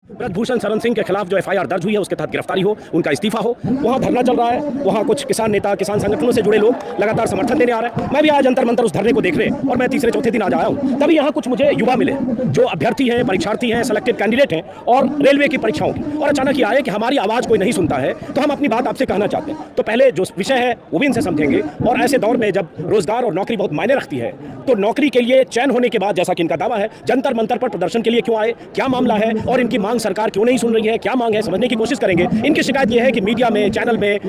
ब्रजभूषण शरण सिंह के खिलाफ जो एफआईआर दर्ज हुई है उसके तहत गिरफ्तारी हो, उनका इस्तीफा हो। वहाँ धरना चल रहा है, वहाँ कुछ किसान नेता, किसान संगठनों से जुड़े लोग लगातार समर्थन देने आ रहे हैं। मैं भी आज अंतर मंतर उस धरने को देखने और मैं तीसरे चौथे दिन आज आया हूँ। तभी यहाँ कुछ मुझे युवा मिले जो अभ्यर्थी हैं, परीक्षार्थी हैं, सेलेक्टेड कैंडिडेट हैं और रेलवे की परीक्षाओं की, और अचानक ये आए कि हमारी आवाज़ कोई नहीं सुनता है, तो हम अपनी बात आपसे कहना चाहते हैं। तो पहले जो विषय है वो भी इनसे समझेंगे। और ऐसे दौर में जब रोजगार और नौकरी बहुत मायने रखती है, तो नौकरी के लिए चयन होने के बाद, जैसा कि इनका दावा है, जंतर मंतर पर प्रदर्शन के लिए क्यों आए, क्या मामला है और इनकी मांग सरकार क्यों नहीं सुन रही है, क्या मांग है, समझने की कोशिश करेंगे। इनकी शिकायत यह है कि मीडिया में, चैनल में,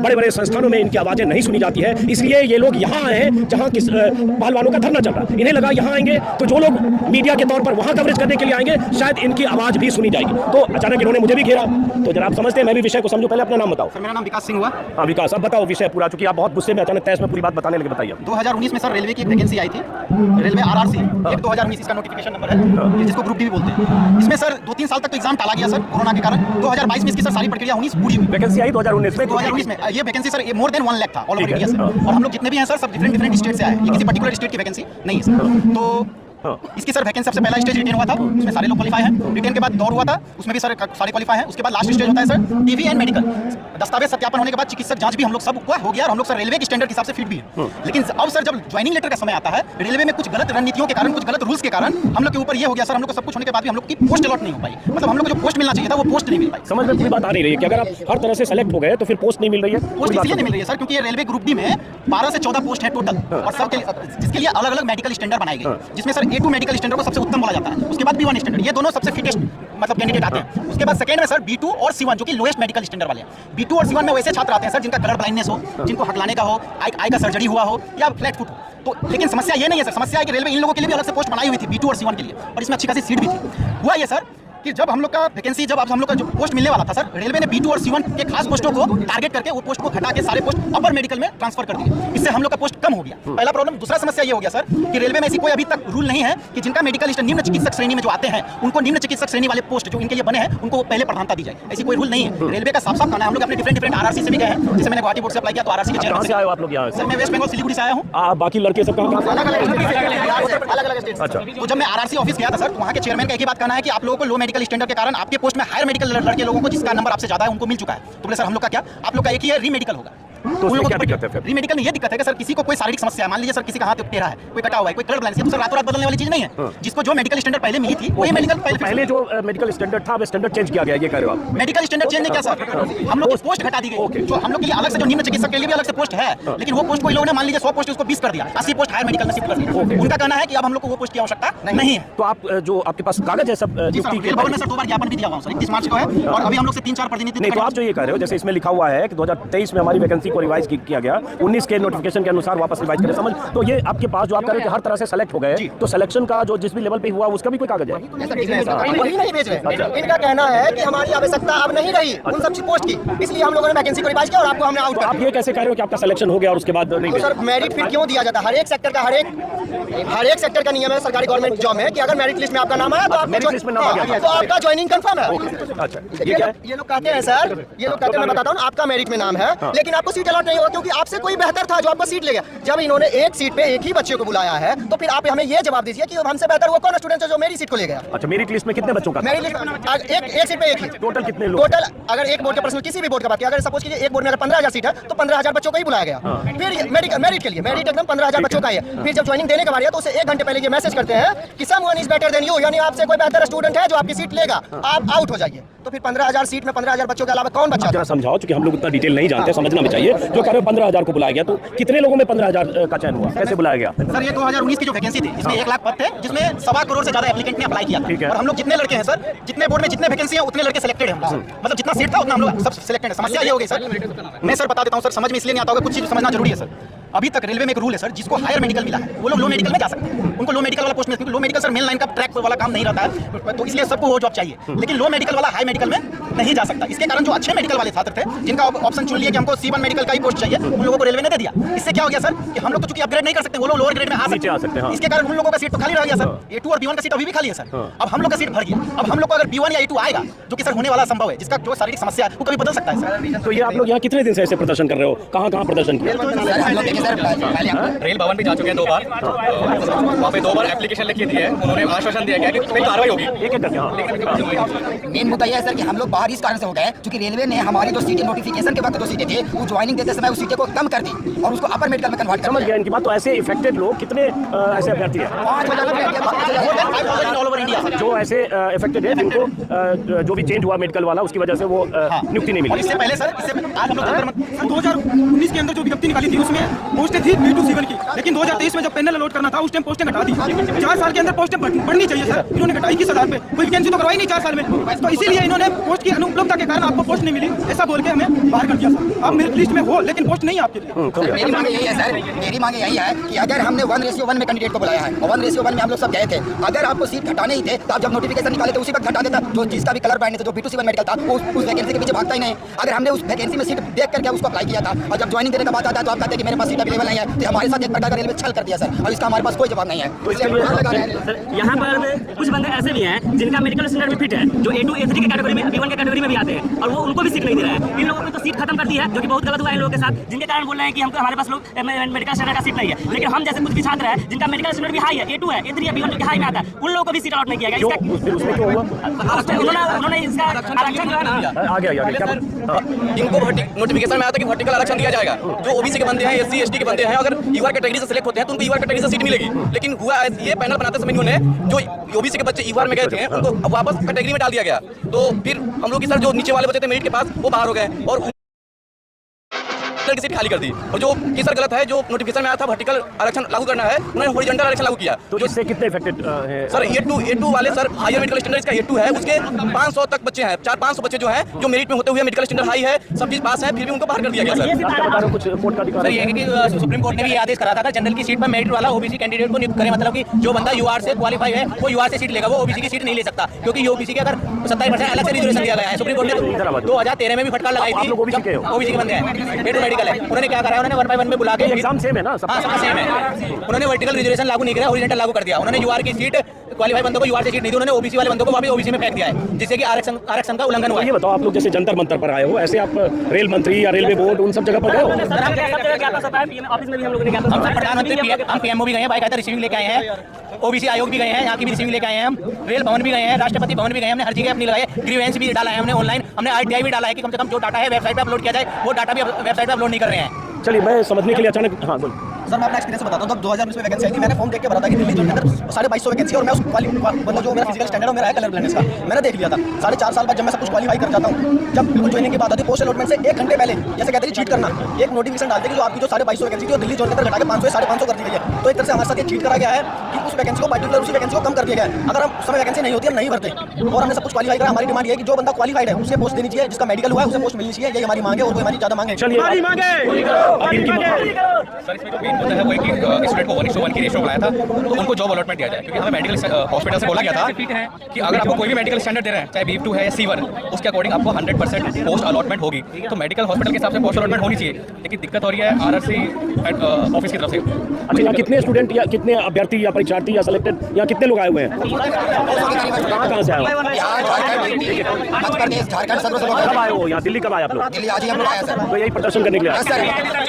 बड़े बड़े संस्थानों में इनकी आवाजें नहीं सुनी जाती है, इसलिए ये लोग यहाँ आए हैं जहाँ किस पहलवानों का धरना चल रहा है। इन्हें लगा यहाँ आएंगे तो जो लोग मीडिया के तौर पर वहाँ कवरेज करने के लिए आएंगे शायद इनकी आवाज भी सुनी जाएगी। तो अचानक इन्होंने मुझे भी घेरा। तो जरा आप समझते हैं, मैं भी विषय को समझूं। पहले अपना नाम बताओ। सर, मेरा नाम विकास सिंह हुआ। हाँ विकास, अब बताओ विषय पूरा, चूंकि आप बहुत गुस्से में अचानक तैस में पूरी बात बताने लगे, बताइए। 2019 में सर रेलवे की एक वैकेंसी आई थी, रेलवे आरआरसी, 2019 इसका नोटिफिकेशन नंबर है, जिसको ग्रुप डी भी बोलते हैं। इसमें सर 2-3 साल तक तो एग्जाम टाला गया सर कोरोना के कारण। 2022 में इसकी सर सारी प्रक्रिया होनी पूरी हुई। वैकेंसी आई 2019 में। 2019 में ये vacancy sir more than 1 lakh था ऑल ओवर इंडिया से। और हम लोग जितने भी हैं सर सब डिफरेंट स्टेट से आए, ये किसी पर्टिकुलर स्टेट की वैकेंसी नहीं है सर। तो इसकी सर वैकेंसी सबसे पहला स्टेज रिटेन हुआ था, उसमें सारे लोग क्वालीफाई हैं। रिटेन के बाद दौर हुआ था, उसमें भी सर सारे क्वालीफाई हैं। उसके बाद लास्ट स्टेज होता है सर टीवी एंड मेडिकल, दस्तावेज सत्यापन होने के बाद चिकित्सक जांच भी हम लोग सब हो गया और हम लोग सर रेलवे के स्टैंडर्ड के हिसाब से फिट भी है। लेकिन अब सर जब ज्वाइनिंग लेटर का समय आता है, रेलवे में कुछ गलत रणनीतियों के कारण, कुछ गलत रूल्स के कारण हम लोग के ऊपर ये हो गया सर, हम लोग को सब कुछ होने के बाद भी हम लोग की पोस्ट अलॉट नहीं हो पाई। मतलब हम लोग को जो पोस्ट मिलना चाहिए था वो पोस्ट नहीं मिल पाई। समझ में पूरी बात आ नहीं रही है कि अगर आप हर तरह से सेलेक्ट हो गए तो फिर पोस्ट नहीं मिल रही है। पोस्ट इसलिए नहीं मिल रही है सर क्योंकि ये रेलवे ग्रुप डी में 12 से 14 पोस्ट है टोटल, और सबके जिसके लिए अलग अलग मेडिकल स्टैंडर्ड बनाए गए, जिसमें सर A2 मेडिकल स्टैंडर्ड को सबसे उत्तम बोला जाता है। उसके बाद B1 स्टैंडर्ड, ये दोनों सबसे फिटेस्ट मतलब कैंडिडेट आते हैं। उसके बाद सेकंड में सर B2 और C1 जो कि लोएस्ट मेडिकल स्टैंडर्ड वाले हैं। B2 और C1 में वैसे छात्र आते हैं सर जिनका कलर ब्लाइंडनेस हो, जिनको हकलाने का हो, आई का सर्जरी हुआ हो या फ्लैट फुट हो। तो लेकिन समस्या ये नहीं है सर, समस्या है कि रेलवे इन लोगों के लिए भी अलग से पोस्ट बनाई हुई थी B2 और C1 के लिए, और इसमें अच्छी खासी सीट भी थी। हुआ ये सर कि जब हम लोग का वैकेंसी, जब हम लोग का जो पोस्ट मिलने वाला था सर, रेलवे ने B2 और C1 के खास पोस्टों को टारगेट करके वो पोस्ट को घटा के सारे पोस्ट अपर मेडिकल में ट्रांसफर कर दिए। इससे हम लोग का पोस्ट कम हो गया, पहला प्रॉब्लम। दूसरा समस्या ये हो गया सर कि रेलवे में ऐसी कोई अभी तक रूल नहीं है कि जिनका मेडिकल स्टैंडर्ड निम्न चिकित्सक श्रेणी में जो आते हैं उनको निम्न चिकित्सक श्रेणी वाले पोस्ट जो इनके लिए बने हैं उनको पहले प्रधानता दी जाए। ऐसी कोई रूल नहीं है। रेलवे का साफ साफ कहना है, हम लोग अपने डिफरेंट आरआरसी से भी गए हैं, जैसे मैंने गुवाहाटी बोर्ड से अप्लाई किया तो आरआरसी के चेयरमैन से आए हो आप लोग यहाँ? सर मैं वेस्ट बंगाल सिलीगुड़ी से आया हूँ। बाकी लड़के सब कहाँ? अलग-अलग स्टेट। अच्छा, तो जब मैं आरआरसी ऑफिस गया था सर, वहाँ के चेयरमैन का एक ही बात कहना है कि आप लोगों को लो मेडिकल स्टैंडर्ड के कारण आपके पोस्ट में हायर मेडिकल लड़के लोगों को जिसका नंबर आपसे ज्यादा है उनको मिल चुका है। तो बोले सर हम लोग का क्या, आप लोग का एक ही है री मेडिकल होगा। तो उसमें क्या दिक्कत है फिर? री-मेडिकल में ये दिक्कत है कि सर किसी को कोई शारीरिक समस्या है, मान लीजिए सर किसी का हाथ टेढ़ा है, कोई कटा हुआ है, कोई कलर ब्लाइंड है, तो सर रातों रात बदलने वाली चीज नहीं है। जिसको जो मेडिकल स्टैंडर्ड पहले मिली थी वही मेडिकल पहले जो मेडिकल स्टैंडर्ड था वो स्टैंडर्ड चेंज किया गया, ये कह रहे हो आप? मेडिकल स्टैंडर्ड चेंज नहीं किया सर, हम लोग की पोस्ट घटा दी गई। जो हम लोग के लिए अलग से जो निम्न चिकित्सक के लिए भी अलग से पोस्ट है, लेकिन वो पोस्ट को इन लोगों ने मान लीजिए 100 पोस्ट उसको 20 कर दिया, 80 पोस्ट हायर मेडिकल में शिफ्ट कर दिया। उनका कहना है कि अब हम लोग को वो पोस्ट की आवश्यकता नहीं है। तो आप जो आपके पास कागज है सब नियुक्ति के भवन में सर 2 बार ज्ञापन भी दिया हुआ सर, 31 मार्च को है, और अभी हम लोग से 3-4 प्रतिनिधि। नहीं, तो आप जो ये कह रहे हो, जैसे इसमें लिखा हुआ है कि 2023 में हमारी वैकेंसी को रिवाइज किया गया, 19 के नोटिफिकेशन के अनुसार वापस रिवाइज करें, समझ? तो ये आपके पास जो आप कह रहे हो कि हर तरह से सेलेक्ट हो गए, तो सिलेक्शन का जो जिस भी लेवल पे हुआ उसका भी कोई कागज है? वही नहीं भेज रहे। इनका कहना है कि हमारी आवश्यकता अब नहीं रही उन सब पोस्ट की, इसलिए हम लोगों ने वैकेंसी को रिवाइज किया और आपको हमने आउट कर। आप ये कैसे कह रहे हो कि आपका सिलेक्शन हो गया और उसके बाद नहीं? तो सर मेरिट फिर क्यों दिया जाता है? हर एक सेक्टर का हर एक सेक्टर का नियम है सरकारी गवर्नमेंट जॉब में कि अगर मेरिट लिस्ट में आपका नाम आया तो आपका ज्वाइनिंग कंफर्म है। अच्छा, ये लोग कहते हैं सर, ये लोग कहते हैं, मैं बताता हूँ, आपका मेरिट में नाम है लेकिन आपको सीट अलॉट नहीं होगा क्योंकि आपसे कोई बेहतर था जो आपको सीट ले गया। जब इन्होंने एक सीट पे एक ही बच्चे को बुलाया है तो फिर आप हमें ये जवाब दीजिए कि हमसे बेहतर वो कौन स्टूडेंट है जो मेरी सीट को ले गया? अच्छा, मेरिट लिस्ट में कितने बच्चों का? मेरी लिस्ट एक सीट पे एक ही। टोटल कितने लोग? टोटल अगर एक बोर्ड के पर्सनल किसी भी बोर्ड का बात किया, अगर सपोज कीजिए एक बोर्ड में अगर 15,000 सीट है तो 15,000 बच्चों को ही बुलाया गया। फिर मेरिट के लिए मेरिट एकदम 15,000 बच्चों का है। फिर जब ज्वाइनिंग देने का बारी है तो उसे 1 घंटे पहले ये मैसेज करते हैं कि someone is better than you, यानी आपसे कोई बेहतर स्टूडेंट है जो आपकी सीट लेगा, आप आउट हो जाइए। तो फिर 15,000 सीट में 15,000 बच्चों के अलावा कौन बच्चा? जरा समझाओ, क्योंकि हम लोग इतना डिटेल नहीं जानते, समझना भी चाहिए। जो कह रहे हो 15,000 को बुलाया गया, तो कितने लोगों में 15,000 का चयन हुआ, कैसे बुलाया गया? सर ये 2019 की जो वैकेंसी थी इसमें 1 लाख पद थे, जिसमें 1.25 करोड़ से ज्यादा एप्लीकेंट ने अप्लाई किया। और हम लोग जितने लड़के हैं सर, जितने बोर्ड में जितने वैकेंसी है उतने लड़के सिलेक्टेड हैं। मतलब जितना सीट था उतना हम लोग सब सिलेक्टेड है। समस्या ये हो गई सर, मैं सर बता देता हूँ सर, समझ में इसलिए नहीं आता होगा, कुछ चीज समझना जरूरी है सर। अभी तक रेलवे में एक रूल है सर, जिसको हायर मेडिकल मिला है वो लोग लो मेडिकल में जा सकते हैं। उनको लो मेडिकल वाला पोस्ट में, क्योंकि लो मेडिकल सर मेन लाइन का ट्रैक वाला काम नहीं रहता है, तो इसलिए सबको वो जॉब चाहिए। लेकिन लो मेडिकल वाला हाई मेडिकल में नहीं जा सकता। इसके कारण जो अच्छे मेडिकल वाले छात्र थे, जिनका ऑप्शन चुन लिया कि हमको C1 मेडिकल का ही पोस्ट चाहिए, उन लोगों को रेलवे ने दे दिया। इससे क्या हो गया सर कि हम लोग तो चूंकि अपग्रेड नहीं कर सकते, वो लोग लोअर ग्रेड में आ सकते हैं। इसके कारण उन लोगों का सीट तो खाली रह गया सर। A2 और B1 का सीट अभी भी खाली है सर। अब हम लोग का सीट भर गया। अब हम लोग को अगर B1 या A2 आएगा, जो कि सर होने वाला संभव है, जिसका जो शारीरिक समस्या है वो कभी बदल सकता है सर। तो ये आप लोग यहाँ कितने दिन से ऐसे प्रदर्शन कर रहे हो? कहाँ प्रदर्शन किया? रेल भवन भी जा चुके हैं 2 बार, वहाँ पे 2 बार एप्लीकेशन लिख के दिए हैं। उन्होंने आश्वासन दिया कि कोई कार्रवाई होगी। मेन मुद्दा यह है सर कि हम लोग बाहर इस कारण से हो गए क्योंकि रेलवे ने हमारी जो सीटें नोटिफिकेशन के वक्त जो सीटें थी वो ज्वाइनिंग देते समय उस सीटें को कम कर दी और उसको अपर मेडिकल में कन्वर्ट कर समझ गया इनकी बात। तो ऐसे इफेक्टेड लोग कितने ऐसे अभ्यर्थी हैं 5,000 ऑल ओवर इंडिया जो ऐसे इफेक्टेड है, जिनको जो भी चेंज हुआ मेडिकल वाला, उसकी वजह से वो नियुक्ति नहीं और मिली? इससे पहले सर, इससे आज हम लोग 2019 के अंदर जो विज्ञप्ति निकाली थी उसमें पोस्टें थी B2 C1 की, लेकिन 2023 में जब पैनल अलॉट करना था उस टाइम पोस्टें घटा दी। 4 साल के अंदर पोस्टें बढ़नी चाहिए सर, इन्होंने घटाई 21,000 पे। कोई वैकेंसी तो करवाई नहीं 4 साल में, तो इसीलिए इन्होंने पोस्ट की अनुपलब्धता के कारण आपको पोस्ट नहीं मिली ऐसा बोल के हमें बाहर कर दिया सर। आप मेरिट लिस्ट में हो लेकिन पोस्ट नहीं है आपके लिए। मेरी मांग यही है सर, मेरी मांग यही है कि अगर हमने 1:1 में कैंडिडेट को बुलाया है और 1:1 में हम लोग सब गए थे, अगर आपको सीट घटाने ही थे तो आप जब नोटिफिकेशन निकाले थे उसी वक्त घटा देता। जो जिसका भी कलर बैंड था, जो B2 C1 मेडिकल था, उस वैकेंसी के पीछे भागता ही नहीं। अगर हमने उस वैकेंसी में सीट देख करके उसको अप्लाई किया था और जब ज्वाइनिंग देने का बात आता है तो आप कहते हैं कि मेरे पास सीट अवेलेबल नहीं है, तो हमारे साथ एक प्रकार का रेलवे छल कर दिया सर, और इसका हमारे पास कोई जवाब नहीं है। यहाँ पर कुछ बंदे ऐसे भी हैं जिनका मेडिकल स्टैंडर्ड भी फिट है, जो A2 A3 की कैटेगरी में, B1 की कैटेगरी में भी आते हैं, और वो उनको भी सीट नहीं दे रहा है। इन लोगों ने तो सीट खत्म कर दी है, जो कि बहुत गलत हुआ है इन लोगों के साथ, जिनके कारण बोल रहे हैं कि हमको हमारे पास लोग मेडिकल स्टैंडर्ड का सीट नहीं है। लेकिन हम जैसे कुछ भी छात्र हैं जिनका मेडिकल स्टैंडर्ड भी हाई है, A2 है, A3 है, B1 के हाई में आता है, उन लोगों को भी सीट अलॉट नहीं किया गया। उन्होंने इसका आरक्षण जो है ना, आ गया इनको नोटिफिकेशन में आता है कि वर्टिकल आरक्षण दिया जाएगा। जो ओबीसी के बंदे हैं, SC ST के बंदे हैं, अगर ईआर कैटेगरी से सिलेक्ट होते हैं तो उनको ईआर कैटेगरी से सीट मिलेगी। लेकिन हुआ ये पैनल बनाते समय इन्होंने जो ओबीसी के बच्चे ईआर में गए थे उनको वापस कैटेगरी में डाल दिया गया। तो फिर हम लोग की सर जो नीचे वाले बच्चे थे मेरिट के पास, वो बाहर हो गए और की सीट खाली कर दी। और जो कि सर गलत है, जो नोटिफिकेशन में आया था वर्टिकल आरक्षण लागू करना है, उन्होंने हॉरिजॉन्टल आरक्षण लागू किया। तो इससे कितने इफेक्टेड है सर? A2 वाले सर हायर मेडिकल स्टैंडर्ड इसका A2 है, उसके 500 तक बच्चे हैं, 400-500 बच्चे जो हैं जो मेरिट में होते हुए मेडिकल स्टैंडर्ड हाई है, सब चीज पास है, फिर भी उनको बाहर कर दिया गया सर। आप बता रहे हो कुछ कोर्ट का अधिकार सर ये है कि सुप्रीम कोर्ट ने भी ये आदेश करा था जनरल की सीट पर मेरिट वाला ओबीसी कैंडिडेट को नियुक्त करे, मतलब कि जो बंदा यूआर से क्वालीफाई है वो यूआर से सीट लेगा, वो ओबीसी की सीट नहीं ले सकता, क्योंकि ओबीसी के अगर 27% अलग से रिजर्वेशन दिया गया है। सुप्रीम कोर्ट ने 2013 में भी फटकार लगाई थी। ओबीसी के बंदे हैं, A2 मेडिकल है, उन्होंने क्या करा, उन्होंने 1/1 में बुला के एग्जाम सेम है ना, हाँ सबका सेम है। उन्होंने वर्टिकल रिजर्वेशन लागू नहीं किया, हॉरिजॉन्टल लागू कर दिया। उन्होंने यूआर की सीट क्वालीफाई बंदों को यूआर से सीट नहीं दी, उन्होंने ओबीसी वाले बंदों को वापस ओबीसी में फेंक दिया है, जिससे कि आरक्षण का उल्लंघन हुआ है। ये बताओ, आप लोग जैसे जंतर मंतर पर आए हो, ऐसे आप रेल मंत्री या रेलवे बोर्ड उन सब जगह पर गए हो? ऑफिस में भी हम लोगों ने हम प्रधानमंत्री हम पीएमओ भी गए हैं, बाकायदा रिसीविंग लेके आए हैं, ओबीसी आयोग भी गए हैं, यहाँ की भी रिसीविंग लेके आए हैं, हम रेल भवन भी गए हैं, राष्ट्रपति भवन भी गए हैं, हमने हर जगह अपनी लगाए, ग्रीवेंस भी डाला है हमने ऑनलाइन, हमने RTI भी डाला है कि कम से कम जो डाटा है वेबसाइट पर अपलोड किया जाए, वो डाटा भी वेबसाइट पर अपलोड नहीं कर रहे हैं। चलिए, मैं समझने के लिए अचानक, हाँ बोल। सर मैं अपना एक्सपीरियंस बताता हूँ। जब 2019 में वैकेंसी आई थी, मैंने फॉर्म देख के भरा था कि दिल्ली जोन के अंदर 250 वैकेंसी, और मैं उस मतलब जो मेरा फिजिकल स्टैंडर्ड मेरा है कलर ब्लाइंडनेस का, मैंने देख लिया था। 4.5 साल बाद जब मैं सब कुछ क्वालीफाई कर जाता हूँ, जब बिल्कुल ज्वाइनिंग की बात आती है, पोस्ट अलॉटमेंट से 1 घंटे पहले जैसे कहते हैं चीट करना, एक नोटिफिकेशन डालते हैं कि जो आपकी जो 250 वैकेंसी थी वो दिल्ली जोन के अंदर घटा के 500 या 550 कर दी गई है। तो एक तरह से हमारे साथ ये चीट करा गया है कि उस वैकेंसी को पार्टिकुलर उसी वैकेंसी को कम कर दिया गया है। अगर हम उस समय वैकेंसी नहीं होती, हम नहीं भरते, और हमने सब कुछ क्वालीफाई करा। हमारी डिमांड ये है कि जो बंदा क्वालीफाइड है उसे पोस्ट देनी चाहिए, जिसका मेडिकल हुआ है उसे पोस्ट मिलनी चाहिए, यही हमारी मांग है, और कोई हमारी ज्यादा मांग है। चलिए, सर इसमें जो मेन मुद्दा है वो है कि स्टूडेंट को 1:1 की रेशो बनाया था, तो उनको जॉब अलॉटमेंट दिया जाए, क्योंकि हमें मेडिकल हॉस्पिटल से बोला गया था कि अगर आपको कोई भी मेडिकल स्टैंडर्ड दे रहे हैं, चाहे B2 है या C1, उसके अकॉर्डिंग आपको 100% पोस्ट अलॉटमेंट होगी। तो मेडिकल हॉस्पिटल के हिसाब से पोस्ट अलॉटमेंट होनी चाहिए, लेकिन दिक्कत हो रही है RRC ऑफिस की तरफ से। अच्छा, यहाँ कितने स्टूडेंट या कितने अभ्यर्थी या परीक्षार्थी या सिलेक्टेड या कितने लोग आए हुए हैं? कहाँ से आए हो? मध्य प्रदेश, झारखंड, सब कब आए हो यहाँ? दिल्ली कब आए आप लोग? दिल्ली आज ही हम लोग आए सर। तो यही प्रदर्शन करने के लिए आए?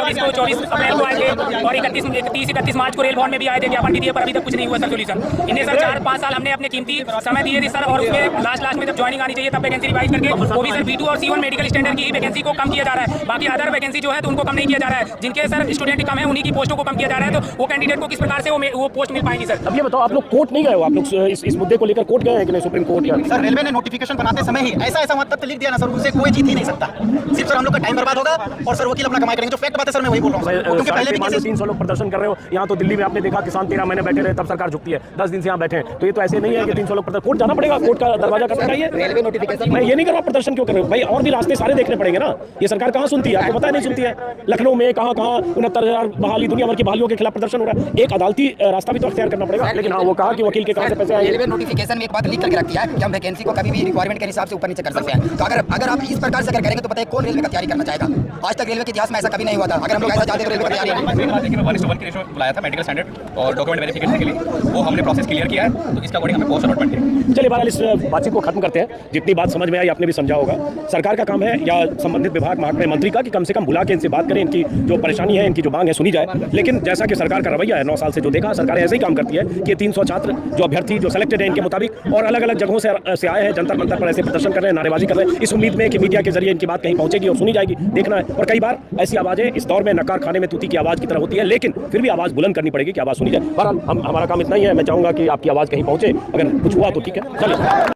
24 अप्रैल को आएंगे और 31 मार्च को रेल भवन में भी आए थे, ज्ञापन भी दिए, पर अभी तक कुछ नहीं हुआ सर सोल्यूशन। इन्हें सर 4-5 साल हमने अपने कीमती समय दिए थे सर, और उसमें लास्ट में जब ज्वाइनिंग आनी चाहिए तब वैकेंसी रिवाइज करके वो भी सर B2 और C1 मेडिकल स्टैंडर्ड की ही वैकेंसी को कम किया जा रहा है। बाकी अदर वैकेंसी जो है तो उनको कम नहीं किया जा रहा है। जिनके सर स्टूडेंट कम है उन्हीं की पोस्टों को कम किया जा रहा है, तो वो कैंडिडेट को किस प्रकार से वो पोस्ट मिल पाएंगी सर? अब ये बताओ, आप लोग कोर्ट नहीं गए हो? आप लोग इस मुद्दे को लेकर कोर्ट गए हैं कि नहीं, सुप्रीम कोर्ट? या सर रेलवे ने नोटिफिकेशन बनाते समय ही ऐसा मत लिख दिया ना सर, उनसे कोई जीत ही नहीं सकता। सिर्फ सर हम लोग का टाइम बर्बाद होगा, और सर वकील अपना कमाई करेंगे। जो फैक्ट बात है सर, मैं वही बोल रहा हूँ, क्योंकि पहले भी 300 लोग प्रदर्शन कर रहे हो यहाँ, तो दिल्ली में आपने देखा किसान 13 महीने बैठे रहे, तब सरकार झुकती है, 10 दिन से यहाँ बैठे हैं। तो ये तो ऐसे नहीं है कि 300 लोग प्रदर्शन, कोर्ट जाना पड़ेगा, कोर्ट का दरवाजा करना चाहिए। रेलवे नोटिफिकेशन मैं ये नहीं कर रहा प्रदर्शन क्यों कर रहे हो भाई, और भी रास्ते सारे देखने पड़ेंगे ना। ये सरकार कहाँ सुनती है, आपको पता है नहीं सुनती है। लखनऊ में कहाँ 69,000 बहाली, दुनिया भर की बहालियों के खिलाफ प्रदर्शन हो रहा है, एक अदालती रास्ता भी तो अख्तियार करना पड़ेगा। लेकिन हाँ, वो कहा कि वकील के कहाँ से पैसे आएंगे। रेलवे नोटिफिकेशन में एक बात लिख करके रखी है कि हम वैकेंसी को कभी भी रिक्वायरमेंट के हिसाब से ऊपर नीचे कर सकते हैं। तो अगर आप इस प्रकार से अगर करेंगे तो बताइए कौन रेलवे का तैयारी करना चाहेगा। आज तक रेलवे के इतिहास में ऐसा कभी नहीं हुआ था। अगर हम लोग ऐसा चाहते तो रेलवे का तैयारी मैं 1:1 के रेशो बुलाया था मेडिकल स्टैंडर्ड और डॉक्यूमेंट वेरिफिकेशन के लिए, वो हमने प्रोसेस क्लियर किया है, तो इसका अकॉर्डिंग हमें पोस्ट अलॉटमेंट है। चलिए बहरहाल इस बातचीत को खत्म करते हैं। जितनी बात समझ में आई आपने भी समझा होगा। सरकार का काम है या संबंधित विभाग महकमे मंत्री का कि कम से कम बुला के इनसे बात करें, इनकी जो परेशानी है, इनकी जो मांग है सुनी जाए। लेकिन जैसा कि सरकार का रवैया है, 9 साल से जो देखा, सरकार ऐसे ही काम करती है कि 300 छात्र जो अभ्यर्थी जो सेलेक्टेड है इनके मुताबिक और अलग अलग जगहों से आए हैं, जंतर मंतर पर ऐसे प्रदर्शन कर रहे हैं, नारेबाजी कर रहे हैं, इस उम्मीद में कि मीडिया के जरिए इनकी बात कहीं पहुंचेगी और सुनी जाएगी। देखना है। और कई बार ऐसी आवाजें इस दौर में नकार खाने में तूती की आवाज की तरह होती है, लेकिन फिर भी आवाज बुलंद करनी पड़ेगी कि आवाज सुनी जाए। बहरहाल हमारा काम इतना ही है। मैं चाहूंगा कि आपकी आवाज कहीं पहुंचे, अगर कुछ हुआ तो ठीक है। चलिए।